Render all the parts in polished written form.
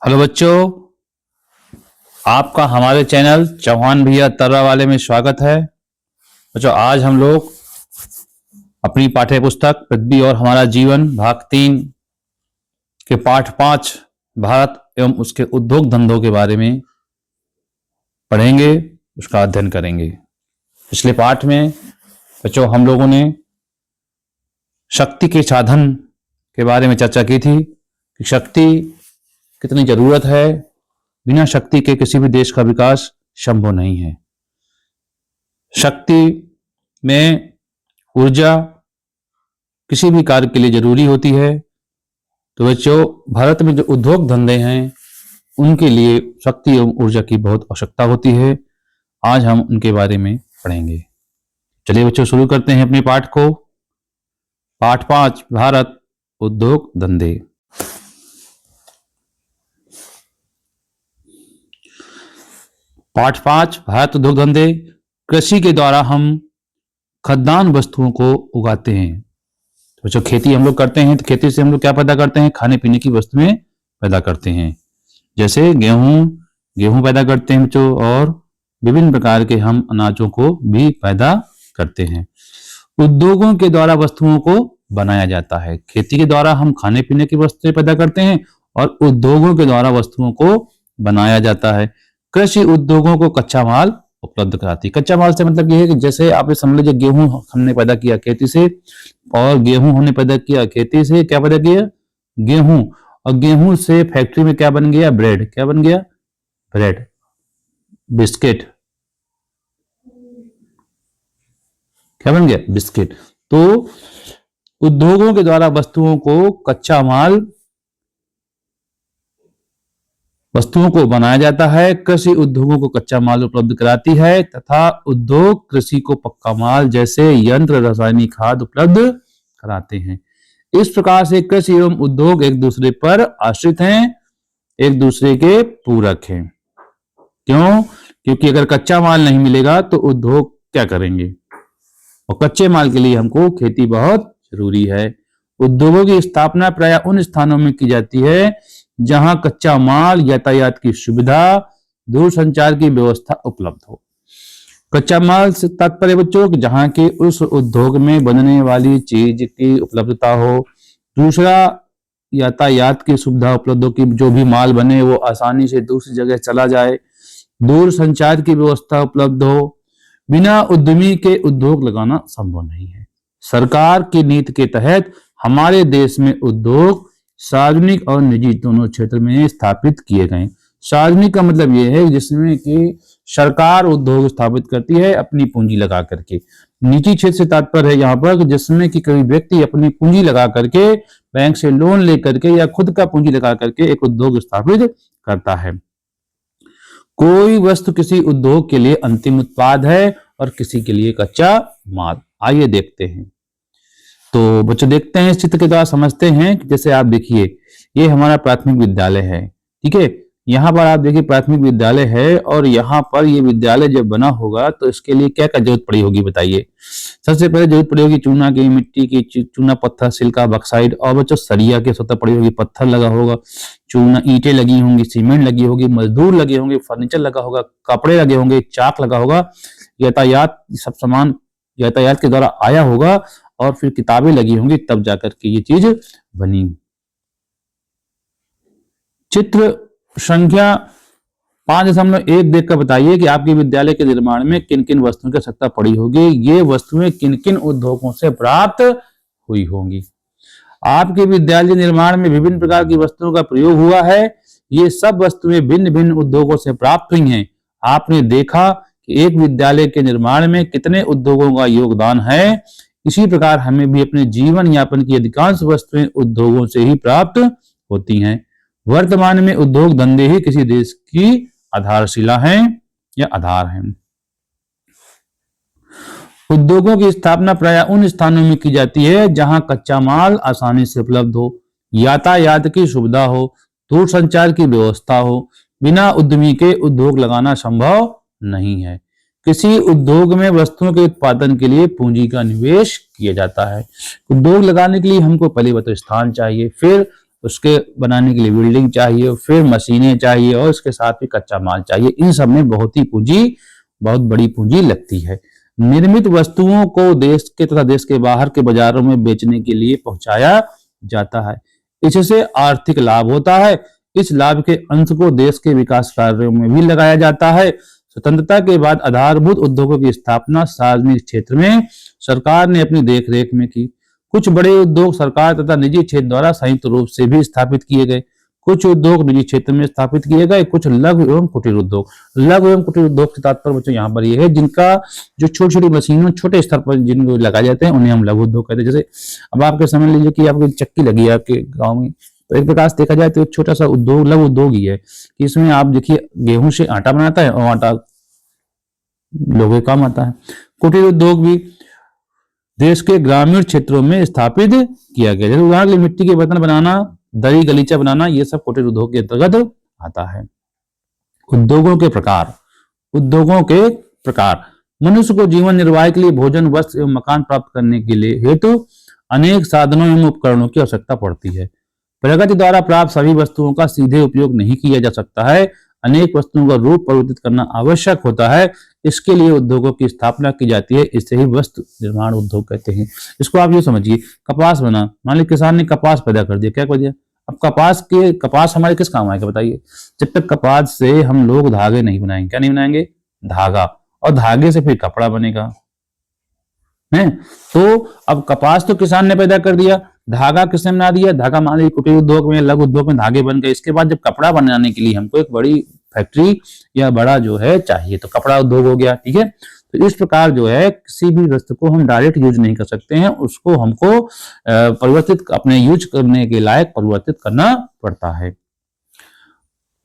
Hello बच्चों, आपका हमारे चैनल चौहान भैया तर्रा वाले में स्वागत है। बच्चों, आज हम लोग अपनी पाठ्य पुस्तक पृथ्वी और हमारा जीवन भाग 3 के पाठ 5 भारत एवं उसके उद्योग धंधों के बारे में पढ़ेंगे, उसका अध्ययन करेंगे। पिछले पाठ में बच्चों हम लोगों ने शक्ति के साधन के बारे में चर्चा की थी कि शक्ति कितनी जरूरत है। बिना शक्ति के किसी भी देश का विकास संभव नहीं है। शक्ति में ऊर्जा किसी भी कार्य के लिए जरूरी होती है। तो बच्चों, भारत में जो उद्योग धंधे हैं उनके लिए शक्ति एवं ऊर्जा की बहुत आवश्यकता होती है। आज हम उनके बारे में पढ़ेंगे। चलिए बच्चों, शुरू करते हैं अपने पाठ को। पाठ 5 भारत उद्योग धंधे। पाठ 5 भारत उद्योग धंधे। कृषि के द्वारा हम खाद्यान्न वस्तुओं को उगाते हैं। तो जो खेती हम लोग करते हैं, तो खेती से हम लोग क्या पैदा करते हैं? खाने पीने की वस्तुएं पैदा करते हैं। जैसे गेहूं पैदा करते हैं बच्चों, और विभिन्न प्रकार के हम अनाजों को भी पैदा करते हैं। उद्योगों के द्वारा वस्तुओं को बनाया जाता है। खेती के द्वारा हम खाने पीने की वस्तुएं पैदा करते हैं और उद्योगों के द्वारा वस्तुओं को बनाया जाता है। कृषि उद्योगों को कच्चा माल उपलब्ध कराती है। कच्चा माल से मतलब ये है कि जैसे आप समझ लीजिए, गेहूं हमने पैदा किया खेती से, और गेहूं हमने पैदा किया खेती से, क्या पैदा किया? गेहूं। और गेहूं से फैक्ट्री में क्या बन गया? ब्रेड। क्या बन गया? Bread, biscuit. क्या बन गया? बिस्किट। तो उद्योगों के द्वारा वस्तुओं को बनाया जाता है। कृषि उद्योगों को कच्चा माल उपलब्ध कराती है तथा उद्योग कृषि को पक्का माल जैसे यंत्र, रासायनिक खाद उपलब्ध कराते हैं। इस प्रकार से कृषि एवं उद्योग एक दूसरे पर आश्रित हैं, एक दूसरे के पूरक हैं। क्यों? क्योंकि अगर कच्चा माल नहीं मिलेगा तो उद्योग क्या करेंगे, और कच्चे माल के लिए हमको खेती बहुत जरूरी है। उद्योगों की स्थापना प्राय उन स्थानों में की जाती है जहां कच्चा माल, यातायात की सुविधा, दूरसंचार की व्यवस्था उपलब्ध हो। कच्चा माल से तात्पर्य बच्चों जहां के उस उद्योग में बनने वाली चीज की उपलब्धता हो। दूसरा, यातायात की सुविधा उपलब्ध हो कि जो भी माल बने वो आसानी से दूसरी जगह चला जाए। दूरसंचार की व्यवस्था उपलब्ध हो। बिना उद्यमी के उद्योग लगाना संभव नहीं है। सरकार की नीति के तहत हमारे देश में उद्योग सार्वजनिक और निजी दोनों क्षेत्र में स्थापित किए गए। सार्वजनिक का मतलब यह है जिसमें कि सरकार उद्योग स्थापित करती है अपनी पूंजी लगा करके। निजी क्षेत्र से तात्पर्य है यहाँ पर जिसमें कि कोई व्यक्ति अपनी पूंजी लगा करके, बैंक से लोन लेकर के या खुद का पूंजी लगा करके एक उद्योग स्थापित करता है। कोई वस्तु किसी उद्योग के लिए अंतिम उत्पाद है और किसी के लिए कच्चा माल। आइए देखते हैं। तो बच्चों देखते हैं, इस चित्र के द्वारा समझते हैं। जैसे आप देखिए, ये हमारा प्राथमिक विद्यालय है, ठीक है। यहाँ पर आप देखिए प्राथमिक विद्यालय है, और यहाँ पर ये विद्यालय जब बना होगा तो इसके लिए क्या क्या जरूरत पड़ी होगी बताइए। सबसे पहले जरूरत पड़ी होगी चूना की, मिट्टी की, चूना, पत्थर, सिल्का, बक्साइड, और बच्चों सरिया की आवश्यकता पड़ी होगी। पत्थर लगा होगा, चूना, ईंटें लगी होंगी, सीमेंट लगी होगी, मजदूर लगे होंगे, फर्नीचर लगा होगा, कपड़े लगे होंगे, चाक लगा होगा, यातायात, सब सामान यातायात के द्वारा आया होगा, और फिर किताबें लगी होंगी, तब जाकर के ये चीज बनी। चित्र संख्या 5.1 देखकर बताइए कि आपके विद्यालय के निर्माण में किन किन वस्तुओं की आवश्यकता पड़ी होगी। ये वस्तुएं किन किन उद्योगों से प्राप्त हुई होंगी। आपके विद्यालय निर्माण में विभिन्न प्रकार की वस्तुओं का प्रयोग हुआ है। ये सब वस्तुएं भिन्न भिन्न उद्योगों से प्राप्त हुई हैं। आपने देखा कि एक विद्यालय के निर्माण में कितने उद्योगों का योगदान है। इसी प्रकार हमें भी अपने जीवन यापन की अधिकांश वस्तुएं उद्योगों से ही प्राप्त होती हैं। वर्तमान में उद्योग धंधे ही किसी देश की आधारशिला हैं या आधार हैं। उद्योगों की स्थापना प्राय उन स्थानों में की जाती है जहां कच्चा माल आसानी से उपलब्ध हो, यातायात की सुविधा हो, दूरसंचार की व्यवस्था हो। बिना उद्यमी के उद्योग लगाना संभव नहीं है। किसी उद्योग में वस्तुओं के उत्पादन के लिए पूंजी का निवेश किया जाता है। उद्योग लगाने के लिए हमको पहले तो स्थान चाहिए, फिर उसके बनाने के लिए बिल्डिंग चाहिए, फिर मशीनें चाहिए और इसके साथ भी कच्चा माल चाहिए। इन सब में बहुत बड़ी पूंजी लगती है। निर्मित वस्तुओं को देश के तथा देश के बाहर के बाजारों में बेचने के लिए पहुंचाया जाता है। इससे आर्थिक लाभ होता है। इस लाभ के अंश को देश के विकास कार्यों में भी लगाया जाता है। स्वतंत्रता के बाद आधारभूत उद्योगों की स्थापना सार्वजनिक क्षेत्र में सरकार ने अपनी देखरेख में की। कुछ बड़े उद्योग सरकार तथा निजी क्षेत्र द्वारा संयुक्त रूप से भी स्थापित किए गए। कुछ उद्योग निजी क्षेत्र में स्थापित किए गए। कुछ लघु एवं कुटीर उद्योग। लघु एवं कुटीर उद्योग से तात्पर्य बच्चों यहाँ पर यह है जिनका जो छोटी छोटी मशीनों छोटे स्तर पर जिनको लगाए जाते हैं उन्हें हम लघु उद्योग कहते हैं। जैसे अब आपके समझ लीजिए कि आपकी चक्की लगी है आपके गाँव में, तो एक प्रकार से देखा जाए तो एक छोटा सा उद्योग लघु उद्योग ही है कि इसमें आप देखिए गेहूं से आटा बनाता है और आटा लोगों के काम आता है। कुटीर उद्योग भी देश के ग्रामीण क्षेत्रों में स्थापित किया गया। जैसे उदाहरण के लिए मिट्टी के बर्तन बनाना, दरी गलीचा बनाना, ये सब कुटीर उद्योग के अंतर्गत आता है। उद्योगों के प्रकार मनुष्य को जीवन निर्वाह के लिए भोजन, वस्त्र एवं मकान प्राप्त करने के लिए हेतु अनेक साधनों एवं उपकरणों की आवश्यकता पड़ती है। प्रगति द्वारा प्राप्त सभी वस्तुओं का सीधे उपयोग नहीं किया जा सकता है। अनेक वस्तुओं का रूप परिवर्तित करना आवश्यक होता है। इसके लिए उद्योगों की स्थापना की जाती है। इसे ही वस्तु निर्माण उद्योग कहते हैं। इसको आप ये समझिए, कपास बना, मान लीजिए किसान ने कपास पैदा कर दिया, क्या कर दिया? अब कपास हमारे किस काम आएगा बताइए? जब तक कपास से हम लोग धागे नहीं बनाएंगे, क्या नहीं बनाएंगे? धागा, और धागे से फिर कपड़ा बनेगा है। तो अब कपास तो किसान ने पैदा कर दिया, धागा किसने बना दिया? धागा मान लीजिए कुटीर उद्योग में, लघु उद्योग में धागे बन गए। इसके बाद जब कपड़ा बनाने के लिए हमको एक बड़ी फैक्ट्री या बड़ा जो है चाहिए, तो कपड़ा उद्योग हो गया। ठीक है, तो इस प्रकार जो है किसी भी वस्तु को हम डायरेक्ट यूज नहीं कर सकते हैं, उसको हमको परिवर्तित अपने यूज करने के लायक परिवर्तित करना पड़ता है।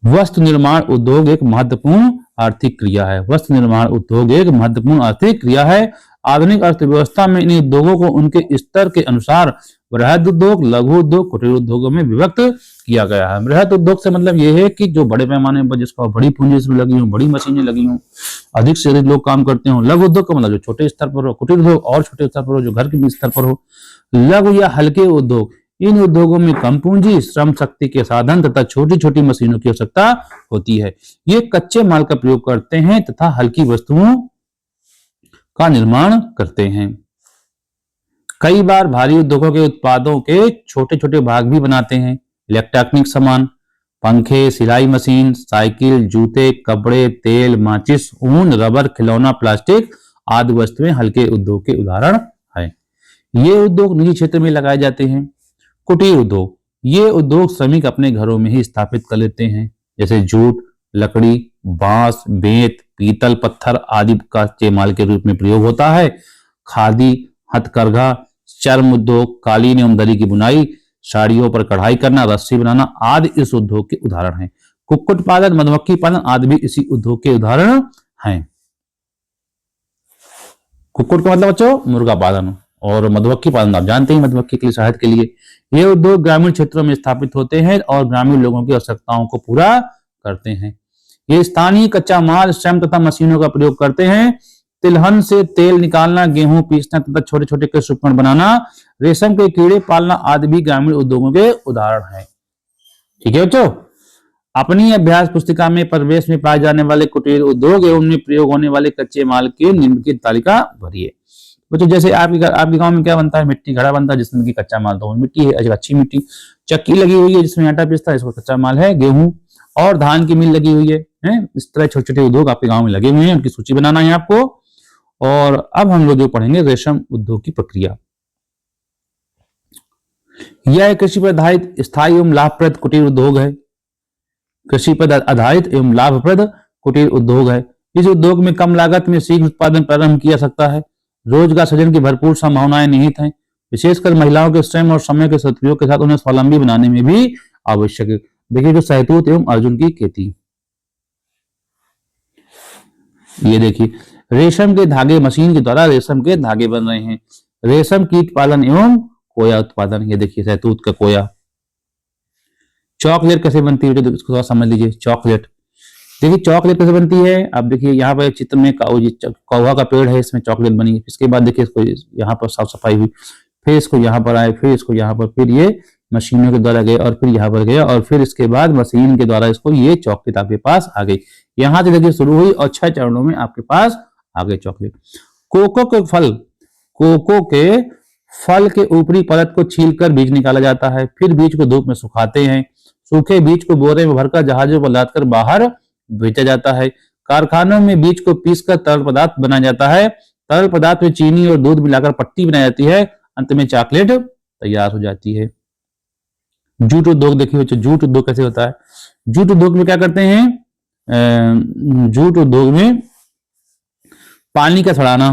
वस्त्र निर्माण उद्योग एक महत्वपूर्ण आर्थिक क्रिया है। वस्त्र निर्माण उद्योग एक महत्वपूर्ण आर्थिक क्रिया है। आधुनिक अर्थव्यवस्था में इन उद्योगों को उनके स्तर के अनुसार बृहद उद्योग, लघु उद्योग, कुटीर उद्योगों में विभक्त किया गया है। बृहद उद्योग से मतलब यह है कि जो बड़े पैमाने पर जिसका बड़ी पूंजी इसमें लगी हो, बड़ी मशीनें लगी हों, अधिक से अधिक लोग काम करते हो। लघु उद्योग का मतलब जो छोटे स्तर पर हो, कुटीर उद्योग और छोटे स्तर पर हो, जो घर के स्तर पर हो। लघु या हल्के उद्योग, इन उद्योगों में कम पूंजी, श्रम शक्ति के साधन तथा छोटी छोटी मशीनों की आवश्यकता होती है। ये कच्चे माल का प्रयोग करते हैं तथा हल्की वस्तुओं का निर्माण करते हैं। कई बार भारी उद्योगों के उत्पादों के छोटे छोटे भाग भी बनाते हैं। इलेक्ट्रॉनिक सामान, पंखे, सिलाई मशीन, साइकिल, जूते, कपड़े, तेल, माचिस, ऊन, रबर, खिलौना, प्लास्टिक आदि वस्तुएं हल्के उद्योग के उदाहरण है। ये उद्योग निजी क्षेत्र में लगाए जाते हैं। कुटीर उद्योग, ये उद्योग श्रमिक अपने घरों में ही स्थापित कर लेते हैं। जैसे जूट, लकड़ी, बांस, बेंत, पीतल, पत्थर आदि का कच्चे माल के रूप में प्रयोग होता है। खादी, हथकरघा, चर्म उद्योग, कालीन एवं दरी की बुनाई, साड़ियों पर कढ़ाई करना, रस्सी बनाना आदि इस उद्योग के उदाहरण हैं। कुक्कुट पालन, मधुमक्खी पालन आदि भी इसी उद्योग के उदाहरण हैं। कुक्कुट का मतलब बच्चों मुर्गा पालन, और मधुमक्खी पालन आप जानते हैं, मधुमक्खी के लिए शहद के लिए। ये उद्योग ग्रामीण क्षेत्रों में स्थापित होते हैं और ग्रामीण लोगों की आवश्यकताओं को पूरा करते हैं। ये स्थानीय कच्चा माल, श्रम तथा मशीनों का प्रयोग करते हैं। तिलहन से तेल निकालना, गेहूं पीसना तथा छोटे छोटे कृषि उपकरण बनाना, रेशम के कीड़े पालना आदि भी ग्रामीण उद्योगों के उदाहरण हैं। ठीक है बच्चों, अपनी अभ्यास पुस्तिका में परिवेश में पाए जाने वाले कुटीर उद्योग एवं उनमें प्रयोग होने वाले कच्चे माल की निम्नलिखित तालिका भरिए। बच्चों जैसे आपके गांव में क्या बनता है? मिट्टी घड़ा बनता है जिसमें कि कच्चा माल तो मिट्टी है, अच्छी मिट्टी। चक्की लगी हुई है जिसमें आटा पीसता है, इसको कच्चा माल है गेहूं। और धान की मिल लगी हुई है। इस तरह छोटे छोटे उद्योग आपके गांव में लगे हुए हैं, उनकी सूची बनाना है आपको। और अब हम लोग जो पढ़ेंगे रेशम उद्योग की प्रक्रिया। यह कृषि पर आधारित स्थायी एवं लाभप्रद कुटीर उद्योग है। कृषि पर आधारित एवं लाभप्रद कुटीर उद्योग है। इस उद्योग में कम लागत में शीघ्र उत्पादन प्रारंभ किया सकता है। रोजगार सृजन की भरपूर संभावनाएं निहित हैं। विशेषकर महिलाओं के श्रम और समय के सदुपयोग के साथ उन्हें स्वावलंबी बनाने में भी आवश्यक है। देखिए जो सहतूत एवं अर्जुन की खेती, ये देखिए रेशम के धागे मशीन के द्वारा रेशम के धागे बन रहे हैं। रेशम कीट पालन एवं कोया उत्पादन, ये देखिए सहतूत का कोया। चॉकलेट कैसे बनती है इसको थोड़ा समझ लीजिए। चॉकलेट, देखिए चॉकलेट कैसे बनती है। अब देखिए यहाँ पर चित्र में कौवा का पेड़ है, इसमें चॉकलेट बनी। इसके बाद देखिए इसको यहाँ पर साफ सफाई हुई, फिर इसको यहाँ पर आए, फिर इसको यहाँ पर, फिर ये मशीनों के द्वारा गए और फिर यहाँ पर गया और फिर इसके बाद मशीन के द्वारा इसको ये चॉकलेट आपके पास आ गई। यहाँ से देखिए शुरू हुई और 6 चरणों में आपके पास आ गई चॉकलेट। कोको के फल के ऊपरी परत को छीलकर बीज निकाला जाता है, फिर बीज को धूप में सुखाते हैं। सूखे बीज को बोरे में भरकर जहाजों पर लादकर बाहर बेचा जाता है। कारखानों में बीज को पीसकर तरल पदार्थ बनाया जाता है। तरल पदार्थ में चीनी और दूध मिलाकर पट्टी बनाई जाती है। अंत में चॉकलेट तैयार हो जाती है। जूट उद्योग देखिए बच्चों, जूट उद्योग कैसे होता है। जूट उद्योग में क्या करते हैं, जूट उद्योग में पानी का सड़ाना,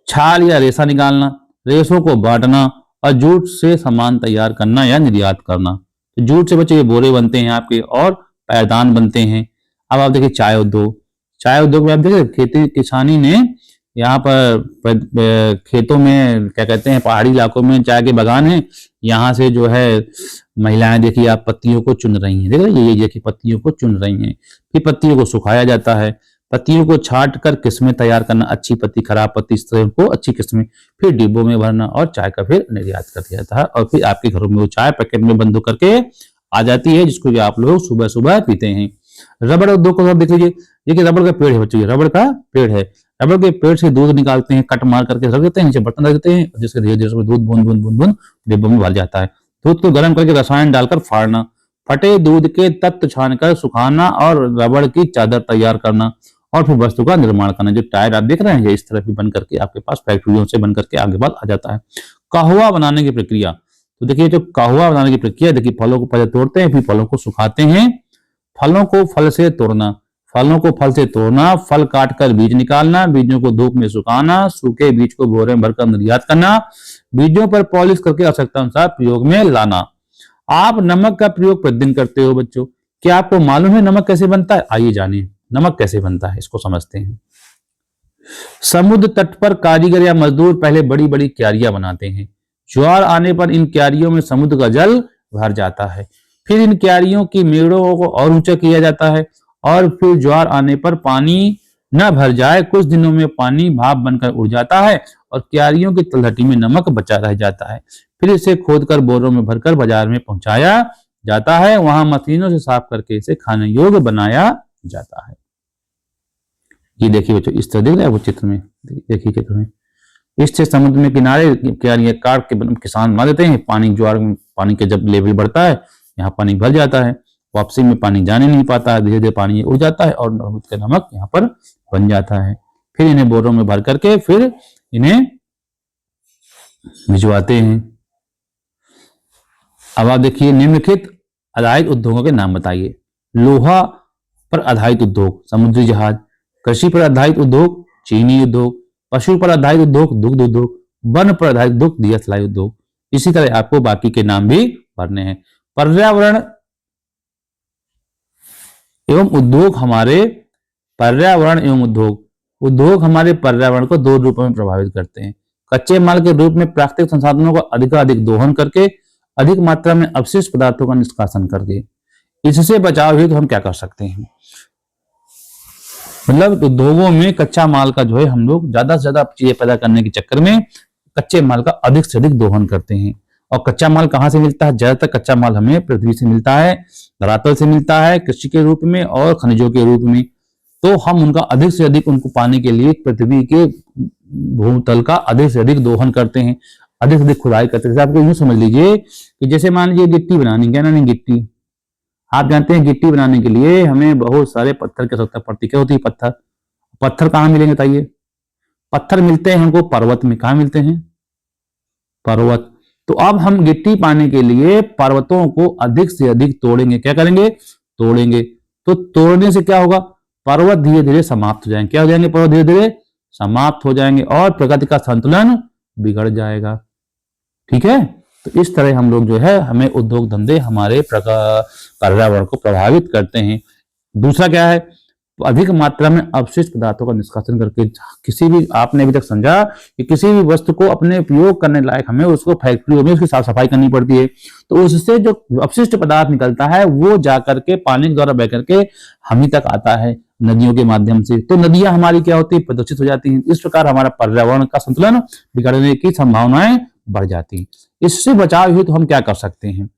छाल या रेशा निकालना, रेशों को बांटना और जूट से सामान तैयार करना या निर्यात करना। तो जूट से बच्चे ये बोरे बनते हैं आपके और पैदान बनते हैं। अब आप देखिए चाय उद्योग। चाय उद्योग में आप देखिए खेती किसानी ने यहाँ पर खेतों में क्या कहते हैं, पहाड़ी इलाकों में चाय के बागान है। यहाँ से जो है महिलाएं देखिए आप पत्तियों को चुन रही हैं, देखिए ये देखिए पत्तियों को चुन रही हैं। फिर पत्तियों को सुखाया जाता है, पत्तियों को छांट कर किस्में तैयार करना, अच्छी पत्ती खराब पत्ती इस तरह को अच्छी किस्में, फिर डिब्बों में भरना और चाय का फिर निर्यात कर दिया जाता है और फिर आपके घरों में वो चाय पैकेट में बंद करके आ जाती है, जिसको कि आप लोग सुबह सुबह पीते हैं। रबड़ उद्योग को देख लीजिए, ये रबड़ का पेड़ है बच्चों, ये रबड़ का पेड़ है। रबड़ के पेड़ से दूध निकालते हैं, कट मार करके रख देते हैं, नीचे बर्तन रख देते हैं, जिससे धीरे धीरे दूध बूंद बूंद बूंद बूंद डिब्बों में भर जाता है। दूध को गर्म करके रसायन डालकर फाड़ना, फटे दूध के तत्व छानकर सुखाना और रबड़ की चादर तैयार करना और फिर वस्तु का निर्माण करना। जो टायर आप देख रहे हैं ये इस तरह भी बन करके आपके पास फैक्ट्रियों से बन करके आगे बाद आ जाता है। कहवा बनाने की प्रक्रिया, तो देखिए जो कहवा बनाने की प्रक्रिया, देखिए फलों को पहले तोड़ते हैं, फिर फलों को सुखाते हैं। फलों को फल से तोड़ना, फलों को फल से तोड़ना, फल काटकर बीज निकालना, बीजों को धूप में सुखाना, सूखे बीज को बोरे में भरकर निर्यात करना, बीजों पर पॉलिश करके आवश्यकता अनुसार प्रयोग में लाना। आप नमक का प्रयोग प्रतिदिन करते हो बच्चों, क्या आपको मालूम है नमक कैसे बनता है? आइए जानिए नमक कैसे बनता है, इसको समझते हैं। समुद्र तट पर कारीगर या मजदूर पहले बड़ी बड़ी क्यारियां बनाते हैं। ज्वार आने पर इन क्यारियों में समुद्र का जल भर जाता है। फिर इन क्यारियों की मेड़ों को और ऊंचा किया जाता है और फिर ज्वार आने पर पानी न भर जाए, कुछ दिनों में पानी भाप बनकर उड़ जाता है और क्यारियों की तलहटी में नमक बचा रह जाता है। फिर इसे खोदकर बोरों में भरकर बाजार में पहुंचाया जाता है, वहां मशीनों से साफ करके इसे खाने योग्य बनाया जाता है। ये देखिए बच्चों इस तरह दिख रहा है वो चित्र में, देखिए चित्र में इससे समुद्र में किनारे क्यारियां काट के किसान बना देते हैं। पानी ज्वार में पानी के जब लेवल बढ़ता है यहाँ पानी भर जाता है, वापसी में पानी जाने नहीं पाता है, धीरे धीरे पानी उड़ जाता है और समुद्र का नमक यहाँ पर बन जाता है। फिर इन्हें बोरों में भर करके फिर इन्हें भिजवाते हैं। अब आप देखिए निम्नलिखित आधारित उद्योगों के नाम बताइए। लोहा पर आधारित उद्योग समुद्री जहाज, कृषि पर आधारित उद्योग चीनी उद्योग, पशु पर आधारित उद्योग दुग्ध उद्योग, वन पर आधारित उद्योग दिया सिलाई उद्योग। इसी तरह आपको बाकी के नाम भी पढ़ने हैं। पर्यावरण एवं उद्योग हमारे पर्यावरण एवं उद्योग हमारे पर्यावरण को दो रूपों में प्रभावित करते हैं। कच्चे माल के रूप में प्राकृतिक संसाधनों का अधिकाधिक दोहन करके अधिक मात्रा में अपशिष्ट पदार्थों का निष्कासन करके। इससे बचाव हेतु हम क्या कर सकते हैं, मतलब उद्योगों में कच्चा माल का जो है हम लोग ज्यादा से ज्यादा चीजें पैदा करने के चक्कर में कच्चे माल का अधिक से अधिक दोहन करते हैं। और कच्चा माल कहाँ से मिलता है? ज्यादातर कच्चा माल हमें पृथ्वी से मिलता है, धरातल से मिलता है, कृषि के रूप में और खनिजों के रूप में। तो हम उनका अधिक से अधिक उनको पाने के लिए पृथ्वी के भूतल का अधिक से अधिक दोहन करते हैं, अधिक से अधिक खुदाई करते हैं। आपको यूं समझ लीजिए कि जैसे मान लीजिए गिट्टी बनानी, क्या ना गिट्टी, आप जानते हैं गिट्टी बनाने के लिए हमें बहुत सारे पत्थर की आवश्यकता पड़ती है। क्या होती है? पत्थर कहाँ मिलेंगे बताइए? पत्थर मिलते हैं हमको पर्वत में। कहाँ मिलते हैं? पर्वत। तो अब हम गिट्टी पाने के लिए पर्वतों को अधिक से अधिक तोड़ेंगे। क्या करेंगे? तोड़ेंगे। तो तोड़ने से क्या होगा? पर्वत धीरे धीरे समाप्त हो जाएंगे। क्या हो जाएंगे? पर्वत धीरे धीरे समाप्त हो जाएंगे और प्रकृति का संतुलन बिगड़ जाएगा। ठीक है, तो इस तरह हम लोग जो है हमें उद्योग धंधे हमारे पर्यावरण को प्रभावित करते हैं। दूसरा क्या है? अधिक मात्रा में अपशिष्ट पदार्थों का निष्कासन करके। किसी भी, आपने अभी तक समझा कि किसी भी वस्तु को अपने उपयोग करने लायक हमें उसको फैक्ट्रियों में उसकी साफ सफाई करनी पड़ती है, तो उससे जो अपशिष्ट पदार्थ निकलता है वो जाकर के पानी के द्वारा बह करके हम ही तक आता है नदियों के माध्यम से। तो नदियां हमारी क्या होती है? प्रदूषित हो जाती हैं। इस प्रकार हमारा पर्यावरण का संतुलन बिगड़ने की संभावनाएं बढ़ जाती है। इससे बचाव हेतु हम क्या कर सकते हैं?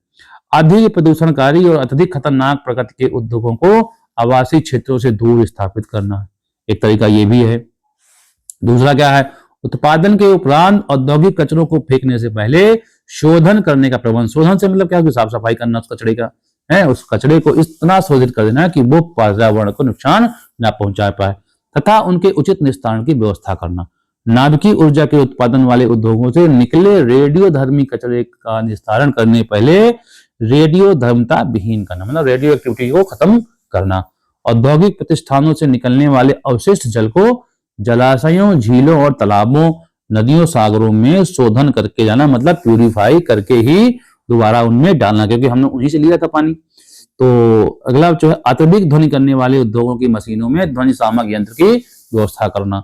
अधिक प्रदूषणकारी और अत्यधिक खतरनाक प्रकृति के उद्योगों को आवासीय क्षेत्रों से दूर स्थापित करना, एक तरीका ये भी है। दूसरा क्या है? उत्पादन के उपरांत औद्योगिक कचरों को फेंकने से पहले शोधन करने का प्रबंध। शोधन से मतलब क्या? साफ सफाई करना उस कचरे का है, उस कचरे को इतना शोधित कर देना कि वो पर्यावरण को नुकसान न पहुंचा पाए, तथा उनके उचित निस्तारण की व्यवस्था करना। नाभिकीय ऊर्जा के उत्पादन वाले उद्योगों से निकले रेडियोधर्मी कचरे का निस्तारण करने पहले रेडियोधर्मता विहीन करना, मतलब रेडियो एक्टिविटी को खत्म करना। औद्योगिक प्रतिष्ठानों से निकलने वाले अवशिष्ट जल को जलाशयों, झीलों और तालाबों, नदियों, सागरों में शोधन करके जाना, मतलब प्यूरिफाई करके ही दोबारा उनमें डालना, क्योंकि हमने उन्हीं से लिया था पानी। तो अगला जो है, अत्यधिक ध्वनि करने वाले उद्योगों की मशीनों में ध्वनि शामक यंत्र की व्यवस्था करना।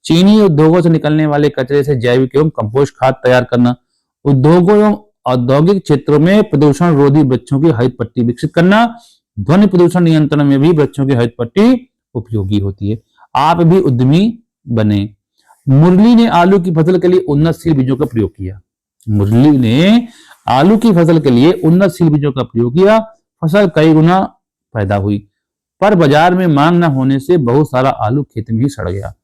चीनी उद्योगों से निकलने वाले कचरे से जैविक एवं कंपोस्ट खाद तैयार करना। उद्योगों एवं औद्योगिक क्षेत्रों में प्रदूषण रोधी वृक्षों की हरित पट्टी विकसित करना। ध्वनि प्रदूषण नियंत्रण में भी वृक्षों की हरित पट्टी उपयोगी होती है। आप भी उद्यमी बने। मुरली ने आलू की फसल के लिए उन्नतशील बीजों का प्रयोग किया। मुरली ने आलू की फसल के लिए उन्नतशील बीजों का प्रयोग किया। फसल कई गुना पैदा हुई, पर बाजार में मांग न होने से बहुत सारा आलू खेत में ही सड़ गया।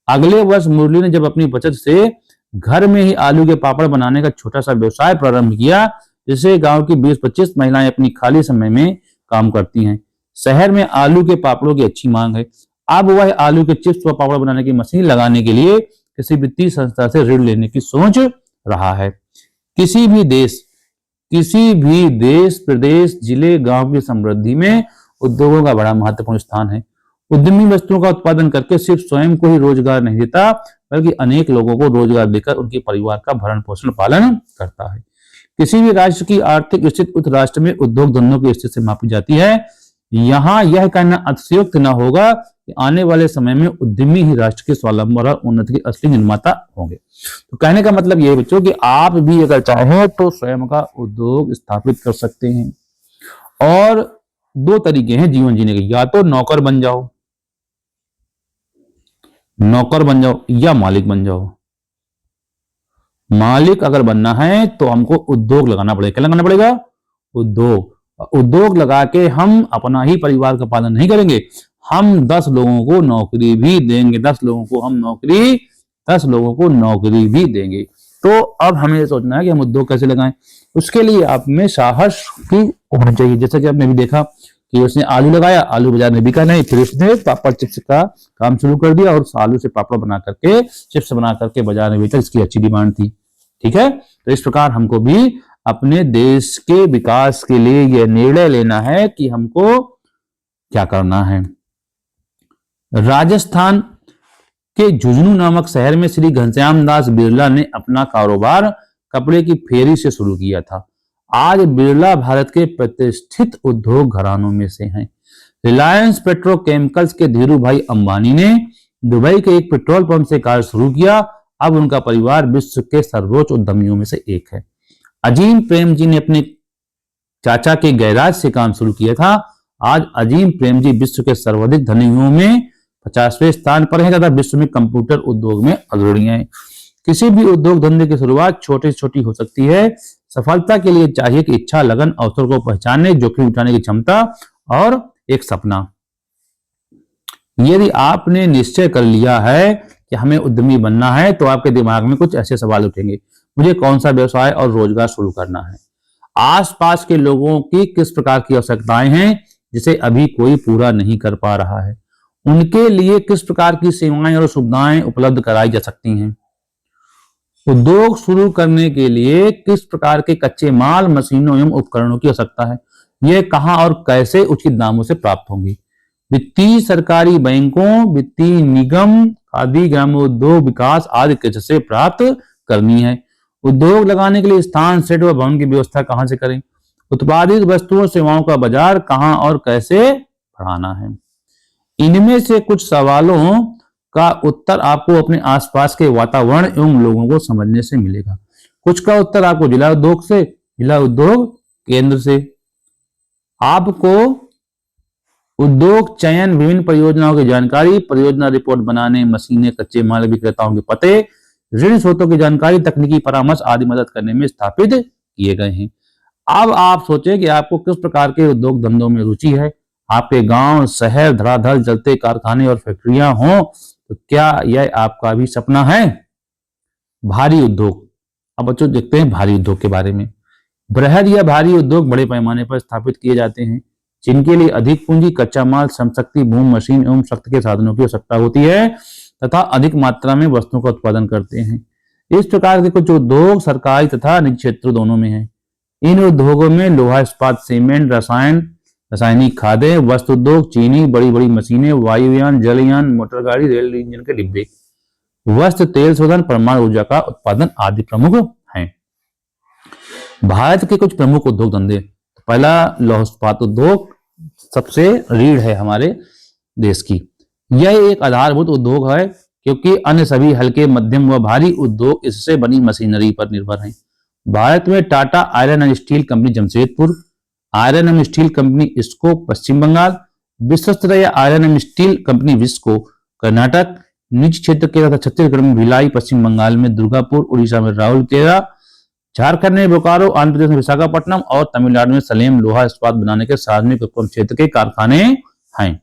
अगले वर्ष मुरली ने जब अपनी बचत से घर में ही आलू के पापड़ बनाने का छोटा सा व्यवसाय प्रारंभ किया, जिसे गांव की 20-25 महिलाएं अपनी खाली समय में काम करती हैं। शहर में आलू के पापड़ों की अच्छी मांग है। अब वह आलू के चिप्स व पापड़ बनाने की मशीन लगाने के लिए किसी वित्तीय संस्था से ऋण लेने की सोच रहा है। किसी भी देश, प्रदेश, जिले, गांव की समृद्धि में उद्योगों का बड़ा महत्वपूर्ण स्थान है। उद्यमी वस्तुओं का उत्पादन करके सिर्फ स्वयं को ही रोजगार नहीं देता, बल्कि अनेक लोगों को रोजगार देकर उनके परिवार का भरण पोषण पालन करता है। किसी भी राष्ट्र की आर्थिक स्थिति उस राष्ट्र में उद्योग धंधों की स्थिति से मापी जाती है। यहाँ यह कहना अतिशयोक्त न होगा कि आने वाले समय में उद्यमी ही राष्ट्र के स्वावलंबन और उन्नति के असली निर्माता होंगे। तो कहने का मतलब यह है बच्चों कि आप भी अगर चाहें तो स्वयं का उद्योग स्थापित कर सकते हैं। और दो तरीके हैं जीवन जीने के, या तो नौकर बन जाओ या मालिक बन जाओ। मालिक अगर बनना है तो हमको उद्योग लगाना पड़ेगा। क्या लगाना पड़ेगा? उद्योग लगा के हम अपना ही परिवार का पालन नहीं करेंगे, हम 10 लोगों को नौकरी भी देंगे। 10 लोगों को नौकरी भी देंगे। तो अब हमें सोचना है कि हम उद्योग कैसे लगाएं। उसके लिए आप में साहस की होना चाहिए। जैसा कि आपने भी देखा कि उसने आलू लगाया, आलू बाजार में बिका नहीं, फिर उसने पापड़ चिप्स का काम शुरू कर दिया और आलू से पापड़ बना करके, चिप्स बना करके बाजार में बेचा, इसकी अच्छी डिमांड थी। ठीक है, तो इस प्रकार हमको भी अपने देश के विकास के लिए यह निर्णय लेना है कि हमको क्या करना है। राजस्थान के झुंझुनू नामक शहर में श्री घनश्याम दास बिरला ने अपना कारोबार कपड़े की फेरी से शुरू किया था। आज बिरला भारत के प्रतिष्ठित उद्योग घरानों में से हैं। रिलायंस पेट्रोकेमिकल्स के धीरू भाई अंबानी ने दुबई के एक पेट्रोल पंप से कार्य शुरू किया। अब उनका परिवार विश्व के सर्वोच्च उद्यमियों में से एक है। अजीम प्रेम जी ने अपने चाचा के गैराज से काम शुरू किया था। आज अजीम प्रेम जी विश्व के सर्वाधिक धनियों में 50वें स्थान पर है तथा विश्व में कंप्यूटर उद्योग में अग्रणी है। किसी भी उद्योग धंधे की शुरुआत छोटी छोटी हो सकती है। सफलता के लिए चाहिए कि इच्छा, लगन, अवसर को पहचानने, जोखिम उठाने की क्षमता और एक सपना। यदि आपने निश्चय कर लिया है कि हमें उद्यमी बनना है तो आपके दिमाग में कुछ ऐसे सवाल उठेंगे। मुझे कौन सा व्यवसाय और रोजगार शुरू करना है? आसपास के लोगों की किस प्रकार की आवश्यकताएं हैं जिसे अभी कोई पूरा नहीं कर पा रहा है? उनके लिए किस प्रकार की सेवाएं और सुविधाएं उपलब्ध कराई जा सकती हैं? उद्योग शुरू करने के लिए किस प्रकार के कच्चे माल, मशीनों एवं उपकरणों की आवश्यकता है? ये कहां और कैसे उचित दामों से प्राप्त होंगी? वित्तीय सरकारी बैंकों, वित्तीय निगम, खादी ग्रामोद्योग विकास आदि कैसे प्राप्त करनी है? उद्योग लगाने के लिए स्थान, सेट व भवन की व्यवस्था कहां से करें? उत्पादित वस्तुओं सेवाओं का बाजार कहां और कैसे बढ़ाना है? इनमें से कुछ सवालों का उत्तर आपको अपने आसपास के वातावरण एवं लोगों को समझने से मिलेगा। कुछ का उत्तर आपको जिला उद्योग केंद्र से। आपको उद्योग चयन, विभिन्न परियोजनाओं की जानकारी, परियोजना रिपोर्ट बनाने, मशीनें, कच्चे माल विक्रेताओं के पते, ऋण स्रोतों की जानकारी, तकनीकी परामर्श आदि मदद करने में स्थापित किए गए हैं। अब आप सोचें कि आपको किस प्रकार के उद्योग धंधों में रुचि है। आपके गांव, शहर धड़ाधड़ चलते कारखाने और फैक्ट्रियां हों, तो क्या यह आपका भी सपना है? भारी उद्योग। अब बच्चों देखते हैं भारी उद्योग के बारे में। बृहद या भारी उद्योग बड़े पैमाने पर स्थापित किए जाते हैं, जिनके लिए अधिक पूंजी, कच्चा माल, श्रम शक्ति, भूमि, मशीन एवं शक्ति के साधनों की आवश्यकता होती है तथा अधिक मात्रा में वस्तुओं का उत्पादन करते हैं। इस प्रकार के कुछ उद्योग सरकारी तथा निजी क्षेत्र दोनों में हैं। इन उद्योगों में लोहा इस्पात, सीमेंट, रासायनिक खादें, वस्त्र उद्योग, चीनी, बड़ी बड़ी मशीनें, वायुयान, जलयान, मोटर गाड़ी, रेल इंजन के डिब्बे, वस्त्र, तेल शोधन, परमाणु ऊर्जा का उत्पादन आदि प्रमुख हैं। भारत के कुछ प्रमुख उद्योग धंधे। पहला, लौह इस्पात उद्योग सबसे रीढ़ है हमारे देश की। यह एक आधारभूत उद्योग है क्योंकि अन्य सभी हल्के, मध्यम व भारी उद्योग इससे बनी मशीनरी पर निर्भर हैं। भारत में Tata iron and steel company Jamshedpur, iron and steel company इसको Paschim Bengal, Visvesvaraya iron and steel company VISCO Karnataka, निजी क्षेत्र के तथा छत्तीसगढ़ में भिलाई, पश्चिम बंगाल में दुर्गापुर, उड़ीसा में राउरकेला, झारखंड में बोकारो, आंध्र प्रदेश में विशाखापट्टनम और तमिलनाडु में सलेम लोहा इस्पात बनाने के सार्वजनिक उपक्रम क्षेत्र के कारखाने हैं।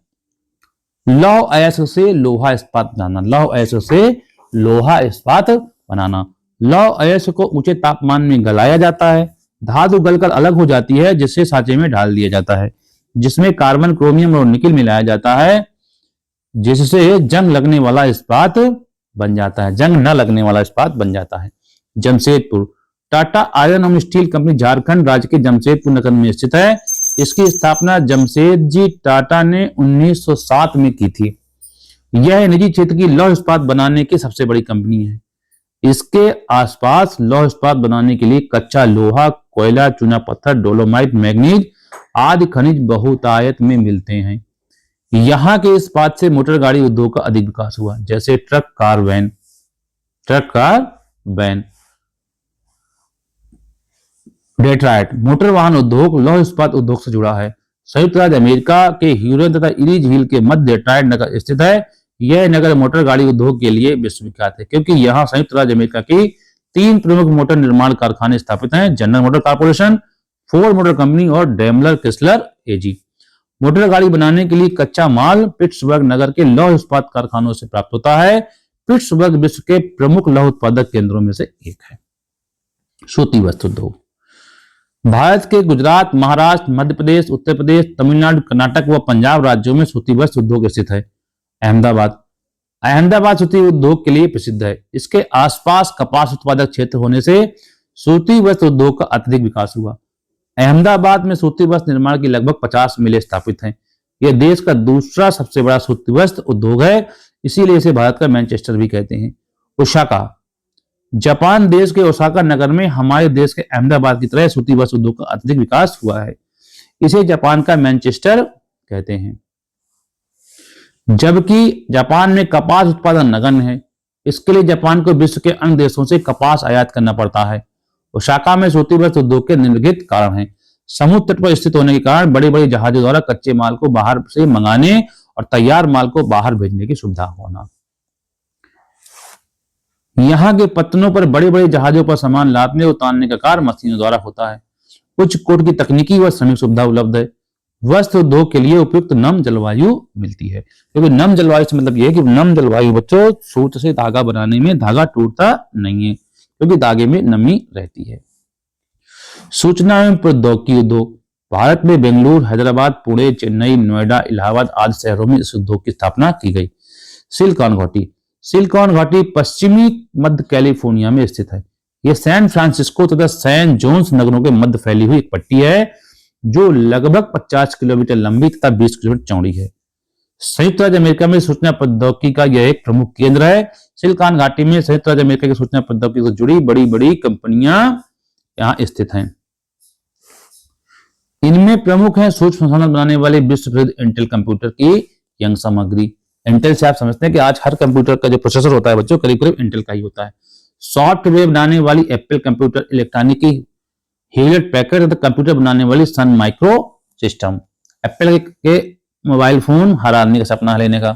लौह अयस्क से लोहा इस्पात बनाना। लौह अयस्क से लोहा इस्पात बनाना। लौह अयस्क को ऊंचे तापमान में गलाया जाता है। धातु गलकर अलग हो जाती है, जिससे सांचे में डाल दिया जाता है, जिसमें कार्बन, क्रोमियम और निकेल मिलाया जाता है, जिससे जंग लगने वाला इस्पात बन जाता है। जंग न लगने वाला इस्पात बन जाता है। Jamshedpur. Tata iron and steel company Jharkhand राज्य के जमशेदपुर नगर में स्थित है। इसकी स्थापना जमशेदजी टाटा ने 1907 में की थी। यह निजी क्षेत्र की लौह इस्पात बनाने की सबसे बड़ी कंपनी है। इसके आसपास लौह इस्पात बनाने के लिए कच्चा लोहा, कोयला, चूना पत्थर, डोलोमाइट, मैग्नीज आदि खनिज बहुतायत में मिलते हैं। यहाँ के इस्पात से मोटर गाड़ी उद्योग का अधिक विकास हुआ, जैसे truck, car, van. Detroit. Motor वाहन उद्योग लौह इस्पात उद्योग से जुड़ा है। संयुक्त राज्य अमेरिका के ह्यूरन तथा इरी झील के मध्य डेट्राइट नगर स्थित है। यह नगर मोटर गाड़ी उद्योग के लिए विश्वविख्यात है, क्योंकि यहाँ संयुक्त राज्य अमेरिका की 3 प्रमुख मोटर निर्माण कारखाने स्थापित हैं: general motor corporation, Ford motor company और डेमलर क्रिसलर एजी। मोटर गाड़ी बनाने के लिए कच्चा माल पिट्सबर्ग नगर के लौह इस्पात कारखानों से प्राप्त होता है। पिट्सबर्ग विश्व के प्रमुख लौह उत्पादक केंद्रों में से एक है। सूती वस्त्र उद्योग। भारत के गुजरात, महाराष्ट्र, मध्य प्रदेश, उत्तर प्रदेश, तमिलनाडु, कर्नाटक व पंजाब राज्यों में सूती वस्त्र उद्योग स्थित है। अहमदाबाद सूती उद्योग के लिए प्रसिद्ध है। इसके आसपास कपास उत्पादक क्षेत्र होने से सूती वस्त्र उद्योग का अत्यधिक विकास हुआ। अहमदाबाद में सूती वस्त्र निर्माण की लगभग 50 मिलें स्थापित हैं। यह देश का दूसरा सबसे बड़ा सूती वस्त्र उद्योग है, इसीलिए इसे भारत का मैनचेस्टर भी कहते हैं। ओसाका। जापान देश के ओसाका नगर में हमारे देश के अहमदाबाद की तरह सूती वस्त्र उद्योग का अत्यधिक विकास हुआ है। इसे जापान का मैनचेस्टर कहते हैं। जबकि जापान में कपास उत्पादन नगण्य है। इसके लिए जापान को विश्व के अन्य देशों से कपास आयात करना पड़ता है। ओसाका में सूती वस्त्र उद्योग के निम्नलिखित कारण हैं। समुद्र तट पर स्थित होने के कारण बड़े बड़े जहाजों द्वारा कच्चे माल को बाहर से मंगाने और तैयार माल को बाहर भेजने की सुविधा होना। यहाँ के पत्तनों पर बड़े बड़े जहाजों पर सामान लादने और उतारने का कार्य मशीनों द्वारा होता है। उच्च कोट की तकनीकी व श्रमिक सुविधा उपलब्ध है। वस्त्र उद्योग के लिए उपयुक्त नम जलवायु मिलती है, क्योंकि नम जलवायु से मतलब यह है कि नम जलवायु बच्चों सूत से धागा बनाने में धागा टूटता नहीं है, क्योंकि धागे में नमी रहती है। सूचना एवं प्रौद्योगिकी उद्योग। भारत में बेंगलुरु, हैदराबाद, पुणे, चेन्नई, नोएडा, इलाहाबाद आदि शहरों में इस उद्योग की स्थापना की गई। सिलिकॉन घाटी। सिलिकॉन घाटी पश्चिमी मध्य कैलिफोर्निया में स्थित है। यह सैन फ्रांसिस्को तथा सैन जोन्स नगरों के मध्य फैली हुई एक पट्टी है, जो लगभग 50 किलोमीटर लंबी तथा 20 किलोमीटर चौड़ी है। संयुक्त राज्य अमेरिका में सूचना प्रौद्योगिकी का यह एक प्रमुख केंद्र है। सिलिकॉन घाटी में संयुक्त राज्य अमेरिका की सूचना प्रौद्योगिकी से जुड़ी बड़ी बड़ी कंपनियां यहां स्थित हैं। इनमें प्रमुख है सूक्ष्म संसाधन बनाने वाले विश्व प्रसिद्ध इंटेल कंप्यूटर की यंग सामग्री। इंटेल से आप समझते हैं कि आज हर कंप्यूटर का जो प्रोसेसर होता है बच्चों करीब करीब इंटेल का ही होता है। सॉफ्टवेयर बनाने वाली एप्पल कंप्यूटर, इलेक्ट्रॉनिक की ह्यूलेट पैकर्ड तथा कंप्यूटर बनाने वाली सन माइक्रो सिस्टम। एप्पल के मोबाइल फोन हर आदमी का सपना लेने का।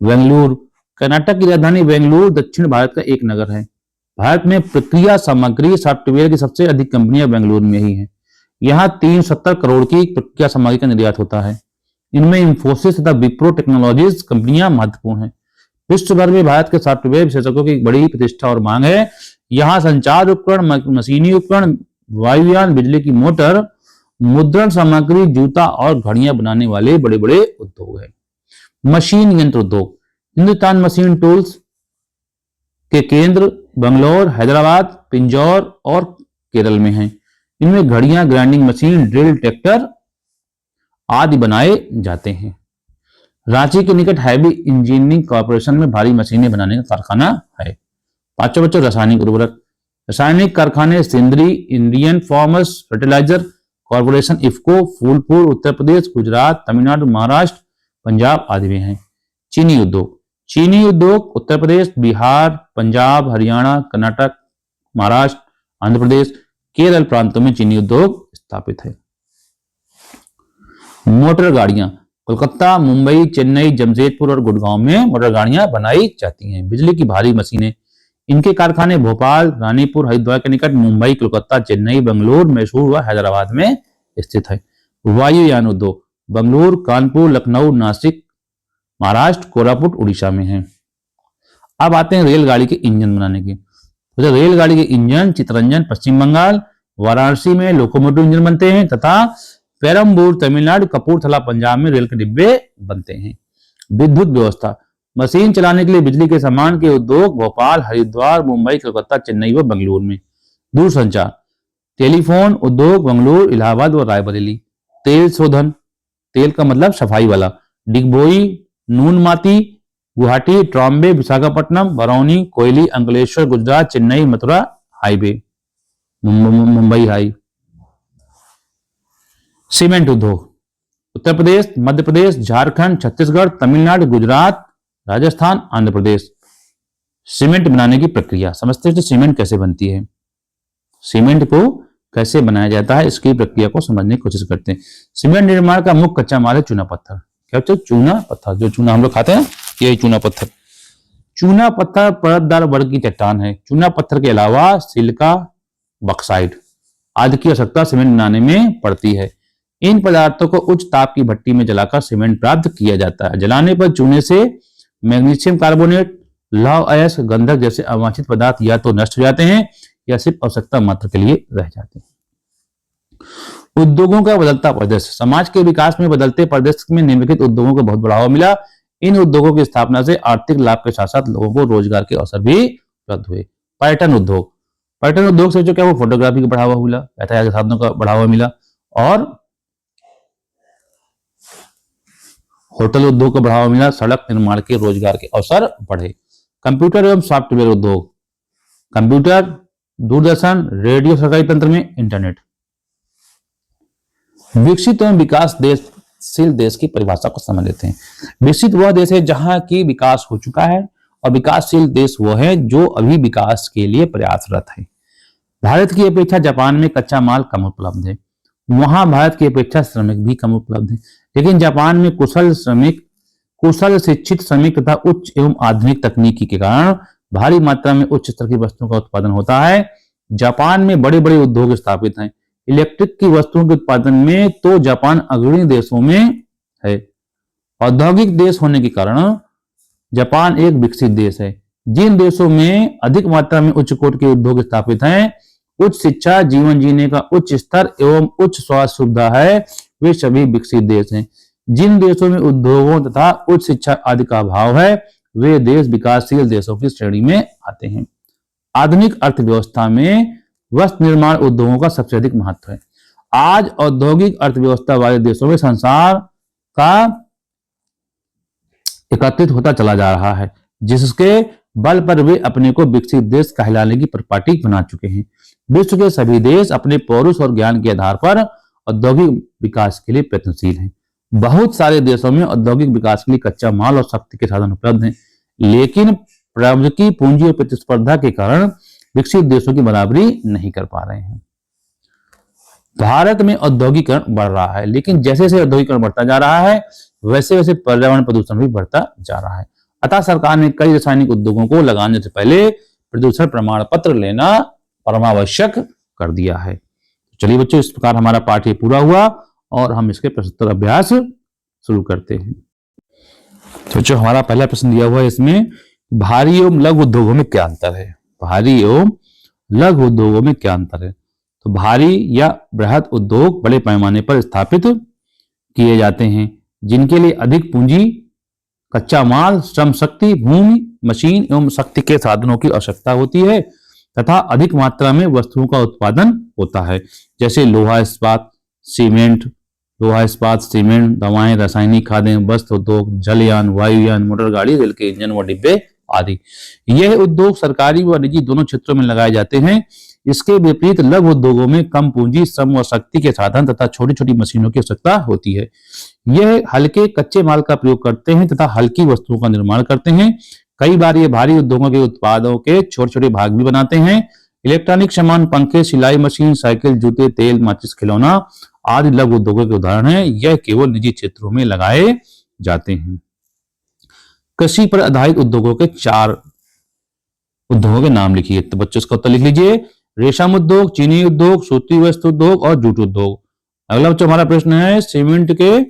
बेंगलुरु। कर्नाटक की राजधानी बेंगलुरु दक्षिण भारत का एक नगर है। भारत में प्रक्रिया सामग्री सॉफ्टवेयर की सबसे अधिक कंपनियां बेंगलुरु में ही हैं। यहाँ 370 करोड़ की प्रक्रिया सामग्री का निर्यात होता है। इनमें इंफोसिस तथा विप्रो टेक्नोलॉजीज कंपनियां महत्वपूर्ण हैं। विश्व भर में भारत के सॉफ्टवेयर विशेषज्ञों की बड़ी प्रतिष्ठा और मांग है। यहाँ संचार उपकरण, मशीनी उपकरण, वायुयान, बिजली की मोटर, मुद्रण सामग्री, जूता और घड़ियां बनाने वाले बड़े बड़े उद्योग हैं। मशीन यंत्र उद्योग, हिंदुस्तान मशीन टूल्स के केंद्र बंगलौर, हैदराबाद, पिंजौर और केरल में हैं। इनमें घड़ियां, ग्राइंडिंग मशीन, ड्रिल, ट्रैक्टर आदि बनाए जाते हैं। रांची के निकट हैवी इंजीनियरिंग कॉर्पोरेशन में भारी मशीनें बनाने का कारखाना है। पांचवा बच्चों, रासायनिक उर्वरक, रासायनिक कारखाने Sindri, Indian farmers fertiliser corporation IFFCO, Phulpur, Uttar Pradesh, Gujarat, Tamil Nadu, Maharashtra, Punjab आदि में हैं। चीनी उद्योग, चीनी उद्योग उत्तर प्रदेश, बिहार, पंजाब, हरियाणा, कर्नाटक, महाराष्ट्र, आंध्र प्रदेश, केरल प्रांतों में चीनी उद्योग स्थापित है। मोटर गाड़ियां, कोलकाता, मुंबई, चेन्नई, जमशेदपुर और गुड़गांव में मोटर गाड़ियां बनाई जाती हैं। बिजली की भारी मशीनें, इनके कारखाने भोपाल, रानीपुर, हरिद्वार के निकट, मुंबई, कोलकाता, चेन्नई, बेंगलुरु, मैसूर व हैदराबाद में स्थित है। वायुयान उद्योग बेंगलुरु, कानपुर, लखनऊ, नासिक, महाराष्ट्र, कोरापुट, उड़ीसा में है। अब आते हैं रेलगाड़ी के इंजन बनाने के। तो रेलगाड़ी के इंजन चितरंजन पश्चिम बंगाल, वाराणसी में लोकोमोटिव इंजन बनते हैं तथा पेरम्बूर तमिलनाडु, कपूरथला पंजाब में रेल के डिब्बे बनते हैं। विद्युत व्यवस्था, मशीन चलाने के लिए बिजली के सामान के उद्योग भोपाल, हरिद्वार, मुंबई, कोलकाता, चेन्नई व बेंगलुरु में। दूरसंचार, टेलीफोन उद्योग बेंगलुरु, इलाहाबाद व रायबरेली। तेल शोधन, तेल का मतलब सफाई वाला, Digboi, Noonmati, Guwahati, Trombay, Visakhapatnam, Barauni, Koyali, Ankleshwar, Gujarat, Chennai, Mathura highway, Mumbai high. Cement उद्योग, उत्तर प्रदेश, मध्य प्रदेश, झारखंड, छत्तीसगढ़, तमिलनाडु, गुजरात, राजस्थान, आंध्र प्रदेश। सीमेंट बनाने की प्रक्रिया समझते हैं। तो सीमेंट कैसे बनती है, सीमेंट को कैसे बनाया जाता है, इसकी प्रक्रिया को समझने की कोशिश करते हैं। सीमेंट निर्माण का मुख्य कच्चा माल है चूना पत्थर। क्या होता है? चूना पत्थर, जो चूना हम लोग खाते हैं यही चूना पत्थर। चूना पत्थर परतदार वर्ग की चट्टान है। चूना पत्थर के अलावा सिलिका, बॉक्साइट आदि की आवश्यकता सीमेंट बनाने में पड़ती है। इन पदार्थों को उच्च ताप की भट्टी में जलाकर सीमेंट प्राप्त किया जाता है। जलाने पर चूने से मैग्नीशियम कार्बोनेट, लौह अयस्क, गंधक जैसे अवांछित पदार्थ या तो नष्ट हो जाते हैं या सिर्फ आवश्यकता मात्र के लिए रह जाते हैं। उद्योगों का बदलता परिदृश्य, समाज के विकास में बदलते परिदृश्य में निम्नलिखित उद्योगों को बहुत बढ़ावा मिला। इन उद्योगों की स्थापना से आर्थिक लाभ के साथ साथ लोगों को रोजगार के अवसर भी उपलब्ध हुए। पर्यटन उद्योग, पर्यटन उद्योग से जो क्या वो फोटोग्राफी का बढ़ावा मिला, यातायात के साधनों का बढ़ावा मिला और होटल उद्योग को बढ़ावा मिला। सड़क निर्माण के रोजगार के अवसर बढ़े। कंप्यूटर एवं सॉफ्टवेयर उद्योग, कंप्यूटर, दूरदर्शन, रेडियो, सरकारी तंत्र में इंटरनेट। विकसित एवं विकासशील देश की परिभाषा को समझ लेते हैं। विकसित वह देश है जहां की विकास हो चुका है और विकासशील देश वह है जो अभी विकास के लिए प्रयासरत है। भारत की अपेक्षा जापान में कच्चा माल कम उपलब्ध है। वहां भारत की अपेक्षा श्रमिक भी कम उपलब्ध है, लेकिन जापान में कुशल श्रमिक, कुशल शिक्षित श्रमिक तथा उच्च एवं आधुनिक तकनीकी के कारण भारी मात्रा में उच्च स्तर की वस्तुओं का उत्पादन होता है। जापान में बड़े बड़े उद्योग स्थापित हैं। इलेक्ट्रिक की वस्तुओं के उत्पादन में तो जापान अग्रणी देशों में है। औद्योगिक देश होने के कारण जापान एक विकसित देश है। जिन देशों में अधिक मात्रा में उच्च कोटि के उद्योग स्थापित हैं, उच्च शिक्षा, जीवन जीने का उच्च स्तर एवं उच्च स्वास्थ्य सुविधा है, वे सभी विकसित देश हैं। जिन देशों में उद्योगों तथा उच्च शिक्षा आदि का अभाव है, वे देश विकासशील देशों की श्रेणी में आते हैं। आधुनिक अर्थव्यवस्था में वस्त्र निर्माण उद्योगों का सबसे अधिक महत्व है। आज औद्योगिक अर्थव्यवस्था वाले देशों में संसार का एकत्रित होता चला जा रहा है, जिसके बल पर वे अपने को विकसित देश कहलाने की परिपाटी बना चुके हैं। विश्व के सभी देश अपने पौरुष और ज्ञान के आधार पर औद्योगिक विकास के लिए प्रयत्नशील हैं। बहुत सारे देशों में औद्योगिक विकास के लिए कच्चा माल और शक्ति के साधन उपलब्ध हैं, लेकिन प्रौद्योगिकी, पूंजी और प्रतिस्पर्धा के कारण विकसित देशों की बराबरी नहीं कर पा रहे हैं। भारत में औद्योगिकरण बढ़ रहा है, लेकिन जैसे जैसे औद्योगिकरण बढ़ता जा रहा है, वैसे वैसे पर्यावरण प्रदूषण भी बढ़ता जा रहा है। अतः सरकार ने कई रासायनिक उद्योगों को लगाने से पहले प्रदूषण प्रमाण पत्र लेना परमावश्यक कर दिया है। चलिए बच्चों, इस प्रकार हमारा पाठ ये पूरा हुआ और हम इसके प्रश्नोत्तर अभ्यास शुरू करते हैं। तो बच्चों, हमारा पहला प्रश्न दिया हुआ है, इसमें भारी एवं लघु उद्योगों में क्या अंतर है। भारी एवं लघु उद्योगों में क्या अंतर है। तो भारी या बृहद उद्योग बड़े पैमाने पर स्थापित किए जाते हैं, जिनके लिए अधिक पूंजी, कच्चा माल, श्रम शक्ति, भूमि, मशीन एवं शक्ति के साधनों की आवश्यकता होती है तथा अधिक मात्रा में वस्तुओं का उत्पादन होता है, जैसे लोहा इस्पात, सीमेंट, दवाएं, रासायनिक खादें, वस्त्र उद्योग, जलयान, वायुयान, मोटर गाड़ी, रेल के इंजन व डिब्बे आदि। यह उद्योग सरकारी व निजी दोनों क्षेत्रों में लगाए जाते हैं। इसके विपरीत लघु उद्योगों में कम पूंजी, श्रम व शक्ति के साधन तथा छोटी छोटी मशीनों की आवश्यकता होती है। यह हल्के कच्चे माल का प्रयोग करते हैं तथा हल्की वस्तुओं का निर्माण करते हैं। कई बार ये भारी उद्योगों के उत्पादों के छोटे छोटे भाग भी बनाते हैं। इलेक्ट्रॉनिक सामान, पंखे, सिलाई मशीन, साइकिल, जूते, तेल, माचिस, खिलौना आदि लघु उद्योगों के उदाहरण हैं। यह केवल निजी क्षेत्रों में लगाए जाते हैं। कृषि पर आधारित उद्योगों के 4 उद्योगों के नाम लिखिए। तो बच्चों, इसका उत्तर लिख लीजिए। रेशम उद्योग, चीनी उद्योग, सूती वस्त्र उद्योग और जूट उद्योग। अगला बच्चों, हमारा प्रश्न है, सीमेंट के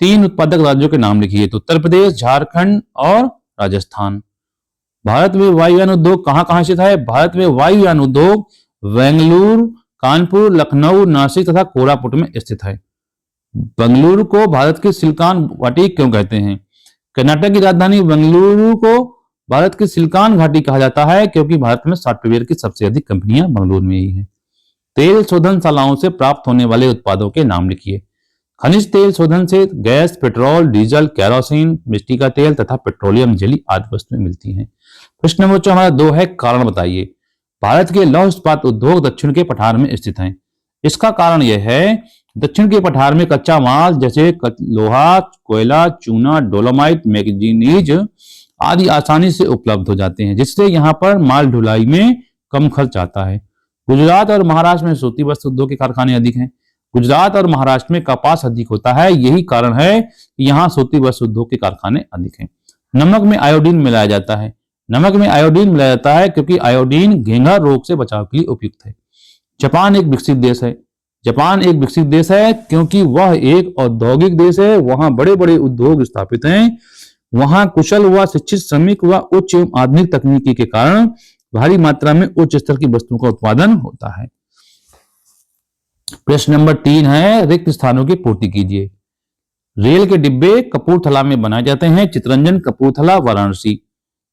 3 उत्पादक राज्यों के नाम लिखिए। तो उत्तर प्रदेश, झारखंड और राजस्थान। भारत में वायुयान उद्योग कहां स्थित है। भारत में वायुयान उद्योग बेंगलुरु, कानपुर, लखनऊ, नासिक तथा कोरापुट में स्थित है। बेंगलुरु को भारत की सिलिकॉन घाटी क्यों कहते हैं। कर्नाटक की राजधानी बेंगलुरु को भारत की सिलिकॉन घाटी कहा जाता है, क्योंकि भारत में सॉफ्टवेयर की सबसे अधिक कंपनियां बेंगलुरु में ही हैं। तेल शोधनशालाओं से प्राप्त होने वाले उत्पादों के नाम लिखिए। खनिज तेल शोधन से गैस, पेट्रोल, डीजल, केरोसिन, मिट्टी का तेल तथा पेट्रोलियम जेली आदि वस्तुएं मिलती हैं। प्रश्न नंबर हमारा 2 है, कारण बताइए। भारत के लौह इस्पात उद्योग दक्षिण के पठार में स्थित हैं। इसका कारण यह है, दक्षिण के पठार में कच्चा माल जैसे लोहा, कोयला, चूना, डोलोमाइट, मैग्नीज आदि आसानी से उपलब्ध हो जाते हैं, जिससे यहाँ पर माल ढुलाई में कम खर्च आता है। गुजरात और महाराष्ट्र में सूती वस्त्र उद्योग के कारखाने अधिक हैं। गुजरात और महाराष्ट्र में कपास अधिक होता है, यही कारण है कि यहाँ सूती वस्त्र उद्योग के कारखाने अधिक हैं। नमक में आयोडीन मिलाया जाता है। नमक में आयोडीन मिलाया जाता है क्योंकि आयोडीन घेंघा रोग से बचाव के लिए उपयुक्त है। जापान एक विकसित देश है। जापान एक विकसित देश है क्योंकि वह एक औद्योगिक देश है। वहां बड़े बड़े उद्योग स्थापित हैं। वहां कुशल व शिक्षित श्रमिक व उच्च एवं आधुनिक तकनीकी के कारण भारी मात्रा में उच्च स्तर की वस्तुओं का उत्पादन होता है। प्रश्न नंबर 3 है, रिक्त स्थानों की पूर्ति कीजिए। रेल के डिब्बे कपूरथला में बनाए जाते हैं। चितरंजन, कपूरथला, वाराणसी।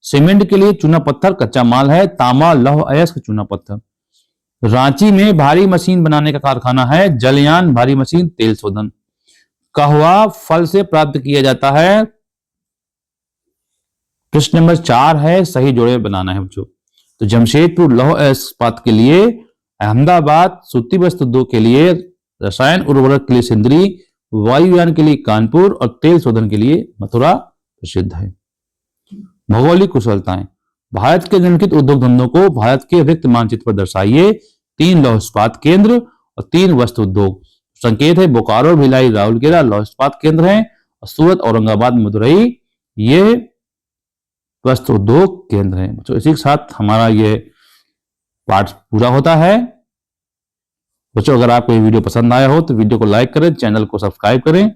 सीमेंट के लिए चूना पत्थर कच्चा माल है। तांबा, लौह अयस्क, चूना पत्थर। रांची में भारी मशीन बनाने का कारखाना है। जलयान, भारी मशीन, तेल शोधन। कहवा फल से प्राप्त किया जाता है। प्रश्न नंबर 4 है, सही जोड़े बनाना है बच्चों। तो जमशेदपुर लौह इस्पात के लिए, अहमदाबाद सूती वस्त्र उद्योग के लिए, रसायन उर्वरक के लिए सिंदरी, वायुयान के लिए कानपुर और तेल शोधन के लिए मथुरा प्रसिद्ध है। भौगोलिक कुशलताएं। भारत के निम्नलिखित उद्योग धंधों को भारत के रिक्त मानचित्र पर दर्शाइए। 3 लौह इस्पात केंद्र और 3 वस्त्र उद्योग। संकेत है, बोकारो, भिलाई, राउरकेला लौह इस्पात केंद्र हैं और सूरत, औरंगाबाद, मदुरई ये वस्त्र उद्योग केंद्र हैं। तो इसी के साथ हमारा ये पाठ पूरा होता है। बच्चों, अगर आपको ये वीडियो पसंद आया हो तो वीडियो को लाइक करें, चैनल को सब्सक्राइब करें